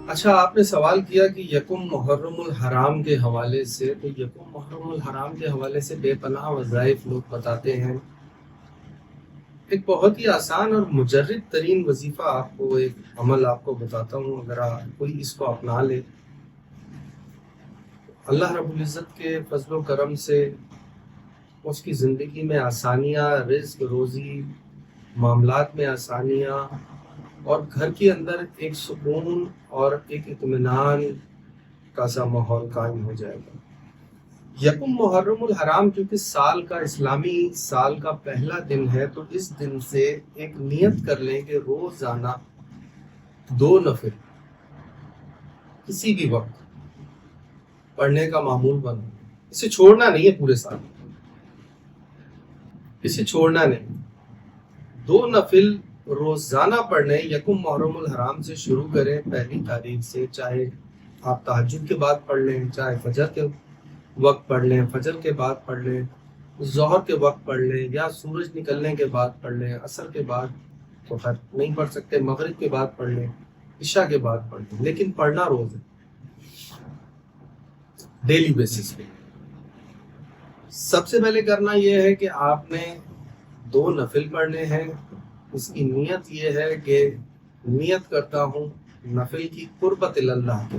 اچھا، آپ نے سوال کیا کہ یکم محرم الحرام کے حوالے سے، تو یکم محرم الحرام کے حوالے سے بے پناہ وظائف لوگ بتاتے ہیں۔ ایک بہت ہی آسان اور مجرد ترین وظیفہ آپ کو، ایک عمل آپ کو بتاتا ہوں، اگر کوئی اس کو اپنا لے، اللہ رب العزت کے فضل و کرم سے اس کی زندگی میں آسانیاں، رزق روزی، معاملات میں آسانیاں، اور گھر کے اندر ایک سکون اور ایک اطمینان کا سا ماحول قائم ہو جائے گا۔ یکم محرم الحرام کیونکہ سال کا، اسلامی سال کا پہلا دن ہے، تو اس دن سے ایک نیت کر لیں کہ روزانہ 2 نفل کسی بھی وقت پڑھنے کا معمول بنو۔ اسے چھوڑنا نہیں ہے، پورے سال اسے چھوڑنا نہیں، 2 نفل روزانہ پڑھنے۔ یکم محرم الحرام سے شروع کریں، پہلی تاریخ سے، چاہے آپ تہجد کے بعد پڑھ لیں، چاہے فجر کے وقت پڑھ لیں، فجر کے بعد پڑھ لیں، ظہر کے وقت پڑھ لیں، یا سورج نکلنے کے بعد پڑھ لیں، عصر کے بعد تو خیر نہیں پڑھ سکتے، مغرب کے بعد پڑھ لیں، عشاء کے بعد پڑھ لیں، لیکن پڑھنا روز ہے، ڈیلی بیسس پہ۔ سب سے پہلے کرنا یہ ہے کہ آپ نے 2 نفل پڑھنے ہیں۔ اس کی نیت یہ ہے کہ نیت کرتا ہوں نفل کی قربت اللہ کے،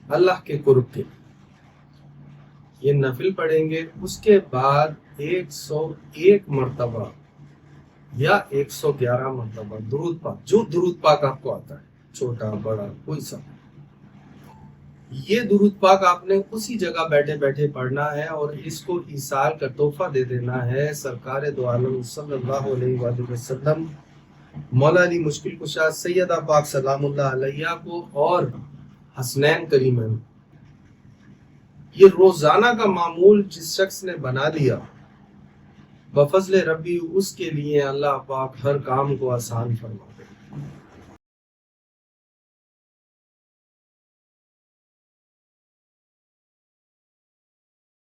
اللہ کے قرب کے، یہ نفل پڑھیں گے۔ اس کے بعد 101 مرتبہ یا 111 مرتبہ درود پاک، جو درود پاک آپ کو آتا ہے، چھوٹا بڑا کوئی سا، یہ درود پاک آپ نے اسی جگہ بیٹھے بیٹھے پڑھنا ہے، اور اس کو ایصال کا تحفہ دے دینا ہے سرکار دو عالم صلی اللہ علیہ وآلہ وسلم، مولا علی مشکل کشا سیدہ پاک سلام اللہ علیہ کو، اور حسنین کریمین۔ یہ روزانہ کا معمول جس شخص نے بنا لیا، بفضل ربی اس کے لیے اللہ پاک ہر کام کو آسان فرما دے۔